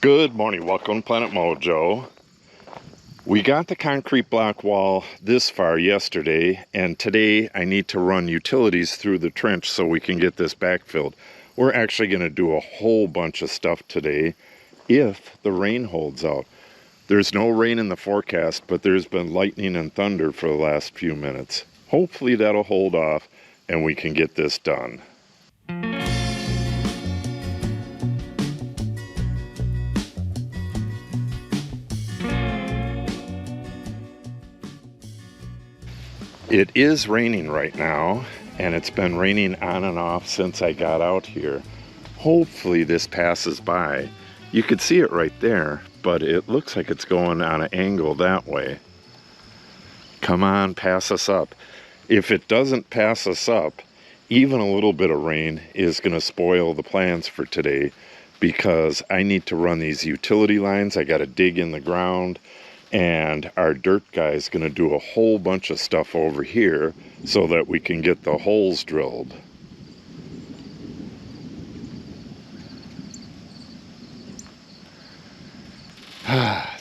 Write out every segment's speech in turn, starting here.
Good morning, welcome to Planet Mojo. We got the concrete block wall this far yesterday, and today I need to run utilities through the trench so we can get this backfilled. We're actually going to do a whole bunch of stuff today if the rain holds out. There's no rain in the forecast, but there's been lightning and thunder for the last few minutes. Hopefully that'll hold off and we can get this done. It is raining right now, and it's been raining on and off since I got out here. Hopefully this passes by. You could see it right there, but it looks like it's going on an angle that way. Come on, pass us up. If it doesn't pass us up, even a little bit of rain is going to spoil the plans for today, because I need to run these utility lines. I got to dig in the ground. And our dirt guy is going to do a whole bunch of stuff over here so that we can get the holes drilled.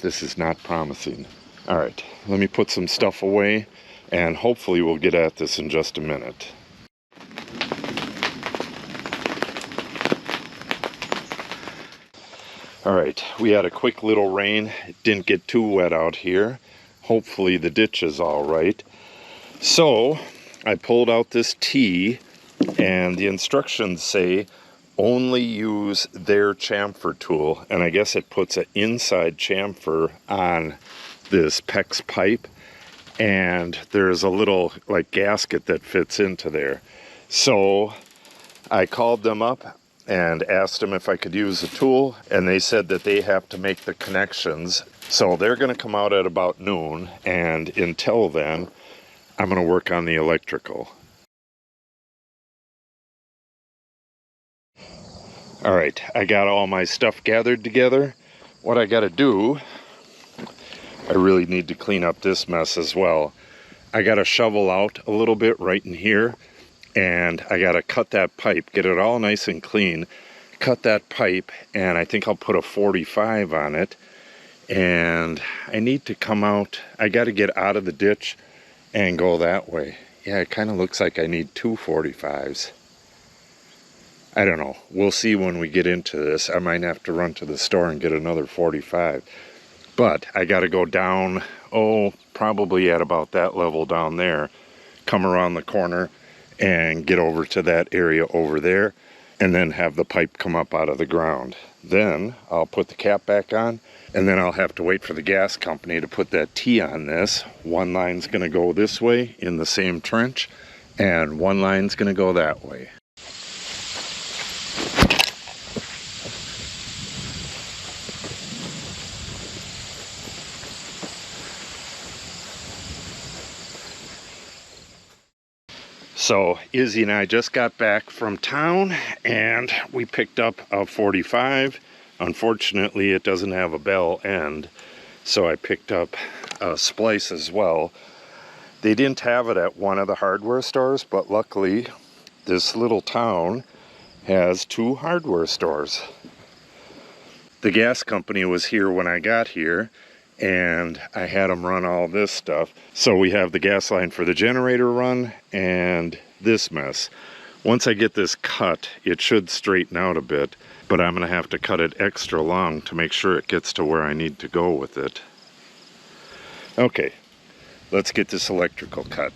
This is not promising. All right, let me put some stuff away and hopefully we'll get at this in just a minute. All right, we had a quick little rain. It didn't get too wet out here. Hopefully the ditch is all right. So I pulled out this tee, and the instructions say only use their chamfer tool. And I guess it puts an inside chamfer on this PEX pipe, and there's a little like gasket that fits into there. So I called them up and asked them if I could use the tool, and they said that they have to make the connections. So they're going to come out at about noon, and until then, I'm going to work on the electrical. All right, I got all my stuff gathered together. What I got to do, I really need to clean up this mess as well. I got to shovel out a little bit right in here, and I got to cut that pipe, get it all nice and clean, cut that pipe, and I think I'll put a 45 on it. And I need to come out, I got to get out of the ditch and go that way. Yeah, it kind of looks like I need two 45s. I don't know, we'll see when we get into this. I might have to run to the store and get another 45. But I got to go down, probably at about that level down there, come around the corner, and get over to that area over there, and then have the pipe come up out of the ground. Then I'll put the cap back on, and then I'll have to wait for the gas company to put that T on this. One line's going to go this way in the same trench, and one line's going to go that way. So Izzy and I just got back from town, and we picked up a 45. Unfortunately, it doesn't have a bell end, so I picked up a splice as well. They didn't have it at one of the hardware stores, but luckily this little town has two hardware stores. The gas company was here when I got here, and I had them run all this stuff. So we have the gas line for the generator run and this mess. Once I get this cut, it should straighten out a bit, but I'm going to have to cut it extra long to make sure it gets to where I need to go with it. Okay, let's get this electrical cut.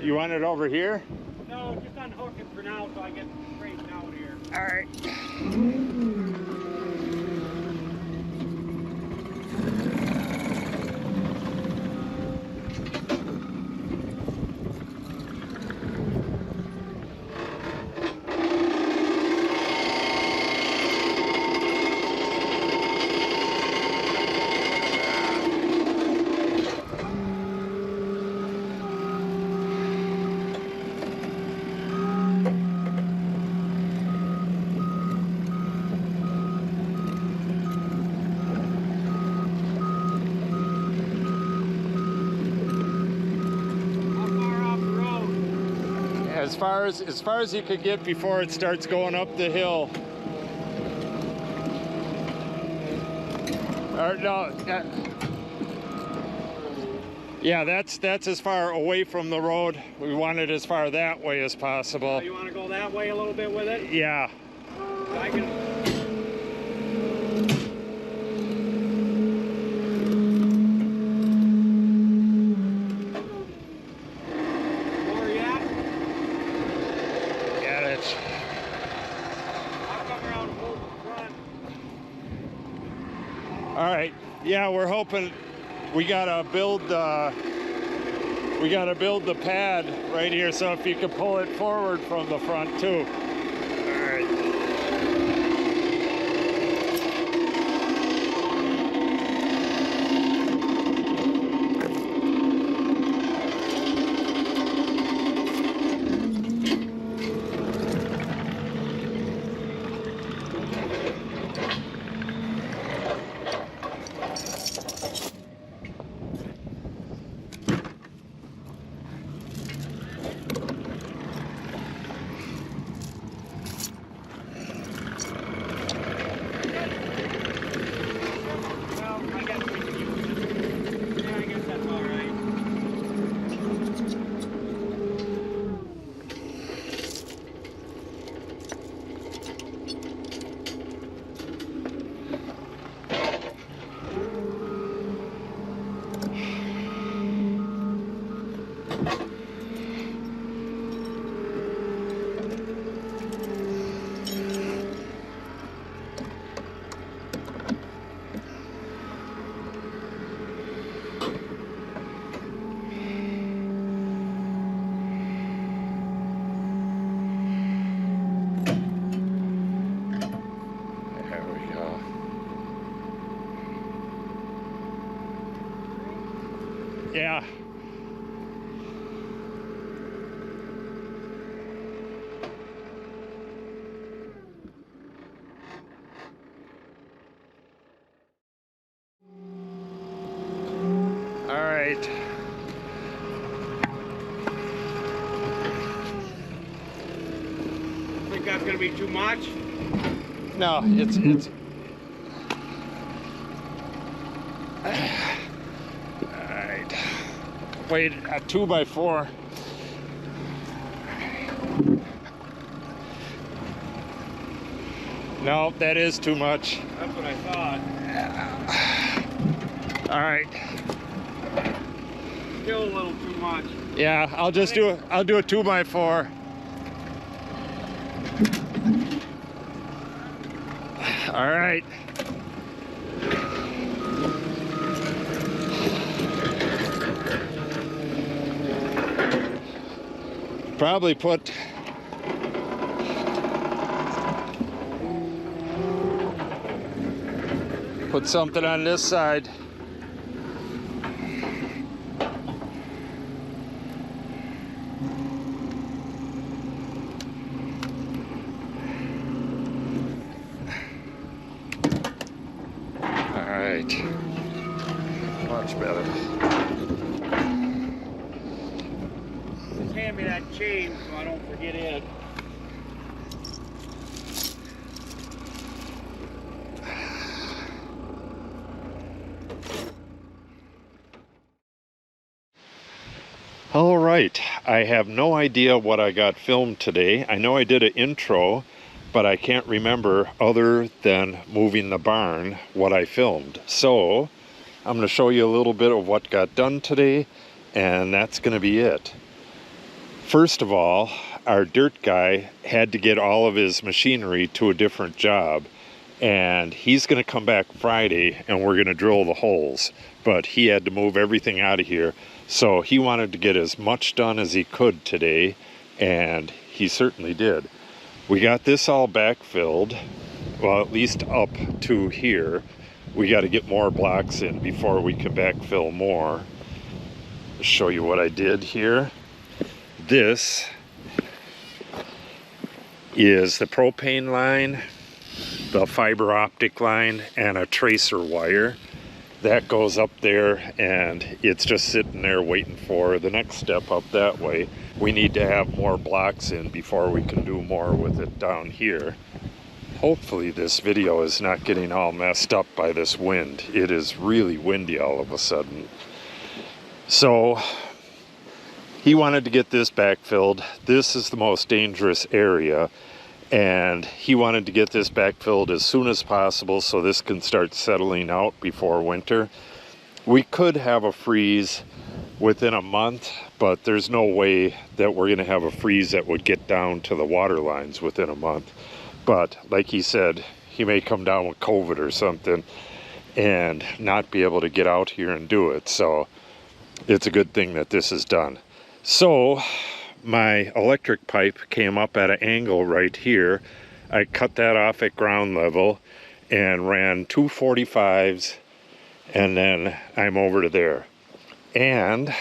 You want it over here? No, just unhook it for now so I get straightened out here. All right. as far as you could get before it starts going up the hill. Or no, yeah, that's as far away from the road. We want it as far that way as possible. Oh, you want to go that way a little bit with it? Yeah. I can. Where you at? Yeah, that's. I'll come around and hold the front. All right. Yeah, we're hoping we gotta build the pad right here. So if you could pull it forward from the front too. All right. Well, I guess we can use it. Yeah, I guess that's all right. There we go. Yeah. All right. Think that's gonna be too much? No, it's. All right. Wait, a 2x4. No, that is too much. That's what I thought. All right. Still a little too much. Yeah, I'll do a 2x4. All right. Probably put something on this side. All right. Much better. Just hand me that chain so I don't forget it. All right, I have no idea what I got filmed today. I know I did an intro, but I can't remember, other than moving the barn, what I filmed. So I'm going to show you a little bit of what got done today, and that's going to be it. First of all, our dirt guy had to get all of his machinery to a different job, and he's going to come back Friday and we're going to drill the holes, but he had to move everything out of here. So he wanted to get as much done as he could today, and he certainly did. We got this all backfilled, well, at least up to here. We got to get more blocks in before we can backfill more. I'll show you what I did here. This is the propane line, the fiber optic line, and a tracer wire. That goes up there and it's just sitting there waiting for the next step up that way. We need to have more blocks in before we can do more with it down here. Hopefully this video is not getting all messed up by this wind. It is really windy all of a sudden. So he wanted to get this backfilled. This is the most dangerous area, and he wanted to get this backfilled as soon as possible so this can start settling out before winter. We could have a freeze within a month, but there's no way that we're going to have a freeze that would get down to the water lines within a month. But like he said, he may come down with COVID or something and not be able to get out here and do it. So it's a good thing that this is done. So my electric pipe came up at an angle right here. I cut that off at ground level and ran 245s, and then I'm over to there. And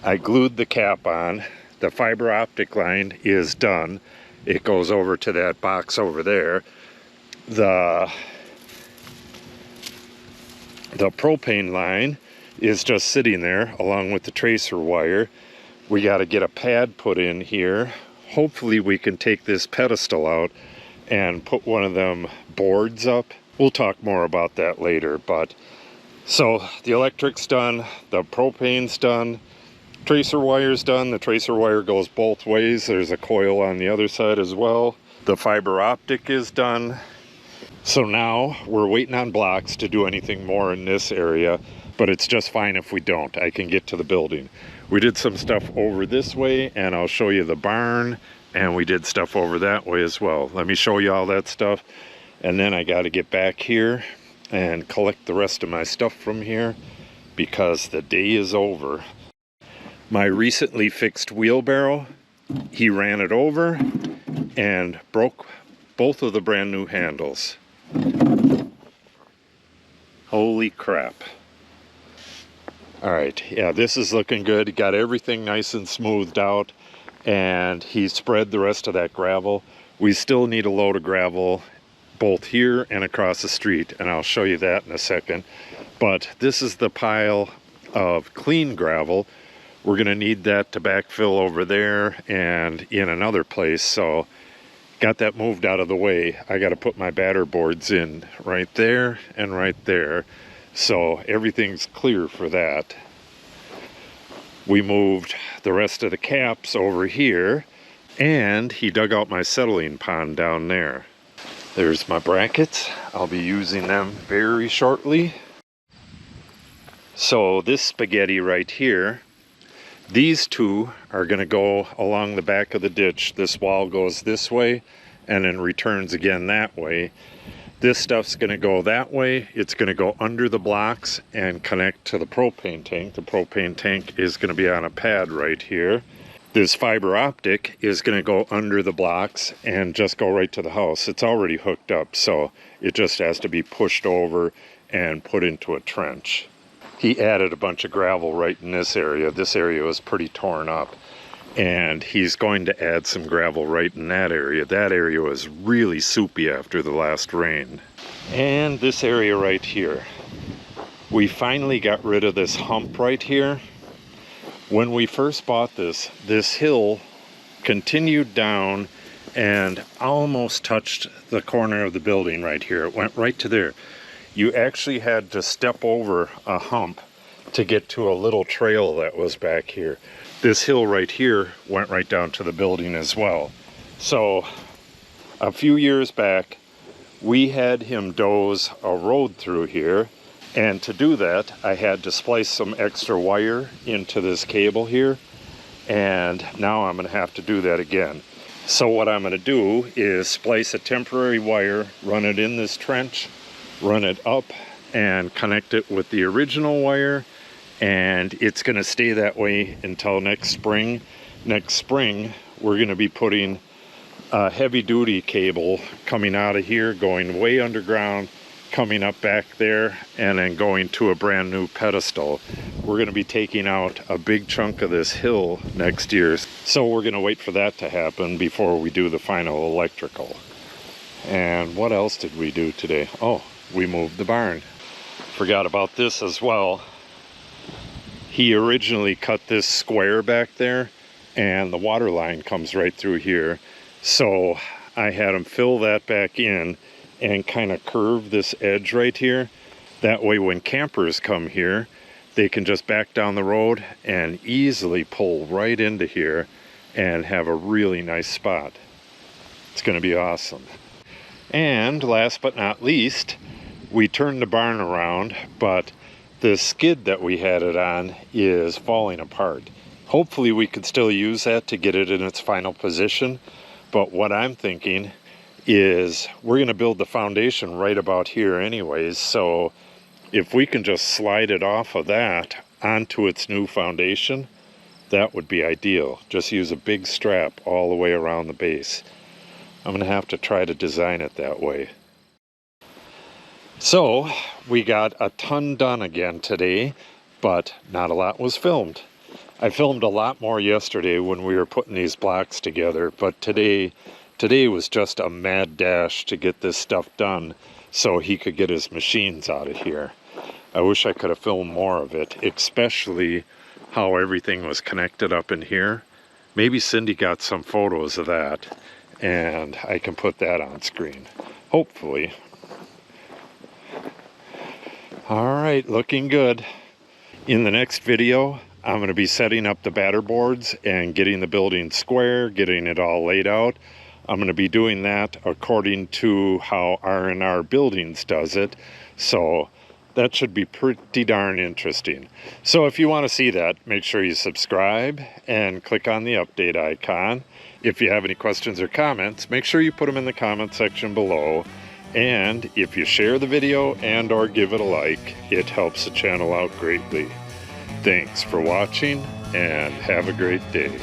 I glued the cap on. The fiber optic line is done. It goes over to that box over there. The propane line is just sitting there along with the tracer wire. We got to get a pad put in here. Hopefully we can take this pedestal out and put one of them boards up. We'll talk more about that later. But so the electric's done, the propane's done, tracer wire's done. The tracer wire goes both ways. There's a coil on the other side as well. The fiber optic is done. So now we're waiting on blocks to do anything more in this area, but it's just fine if we don't. I can get to the building. We did some stuff over this way, and I'll show you the barn, and we did stuff over that way as well. Let me show you all that stuff, and then I got to get back here and collect the rest of my stuff from here because the day is over. My recently fixed wheelbarrow, he ran it over and broke both of the brand new handles. Holy crap. Alright, yeah, this is looking good. Got everything nice and smoothed out, and he spread the rest of that gravel. We still need a load of gravel both here and across the street, and I'll show you that in a second. But this is the pile of clean gravel. We're going to need that to backfill over there and in another place, so got that moved out of the way. I got to put my batter boards in right there and right there, so everything's clear for that. We moved the rest of the caps over here, and he dug out my settling pond down there. There's my brackets. I'll be using them very shortly. So this spaghetti right here, these two are going to go along the back of the ditch. This wall goes this way and then returns again that way. This stuff's going to go that way. It's going to go under the blocks and connect to the propane tank. The propane tank is going to be on a pad right here. This fiber optic is going to go under the blocks and just go right to the house. It's already hooked up, so it just has to be pushed over and put into a trench. He added a bunch of gravel right in this area. This area was pretty torn up, and he's going to add some gravel right in that area. That area was really soupy after the last rain. And this area right here, we finally got rid of this hump right here. When we first bought this hill continued down and almost touched the corner of the building right here. It went right to there. You actually had to step over a hump to get to a little trail that was back here. This hill right here went right down to the building as well. So a few years back, we had him doze a road through here, and to do that I had to splice some extra wire into this cable here, and now I'm going to have to do that again. So what I'm going to do is splice a temporary wire, run it in this trench, run it up and connect it with the original wire, and it's going to stay that way until next spring. Next spring we're going to be putting a heavy-duty cable coming out of here, going way underground, coming up back there, and then going to a brand new pedestal. We're going to be taking out a big chunk of this hill next year, so we're going to wait for that to happen before we do the final electrical. And what else did we do today? Oh, we moved the barn. Forgot about this as well. He originally cut this square back there, and the water line comes right through here. So I had him fill that back in and kind of curve this edge right here. That way when campers come here, they can just back down the road and easily pull right into here and have a really nice spot. It's going to be awesome. And last but not least, we turned the barn around, but the skid that we had it on is falling apart. Hopefully we could still use that to get it in its final position. But what I'm thinking is we're going to build the foundation right about here anyways. So if we can just slide it off of that onto its new foundation, that would be ideal. Just use a big strap all the way around the base. I'm going to have to try to design it that way. So we got a ton done again today, but not a lot was filmed. I filmed a lot more yesterday when we were putting these blocks together, but today was just a mad dash to get this stuff done so he could get his machines out of here. I wish I could have filmed more of it, especially how everything was connected up in here. Maybe Cindy got some photos of that, and I can put that on screen, hopefully. All right, looking good. In the next video, I'm going to be setting up the batter boards and getting the building square, getting it all laid out. I'm going to be doing that according to how R&R Buildings does it. So that should be pretty darn interesting. So if you want to see that, make sure you subscribe and click on the update icon. If you have any questions or comments, make sure you put them in the comment section below. And if you share the video and or give it a like, it helps the channel out greatly. Thanks for watching and have a great day.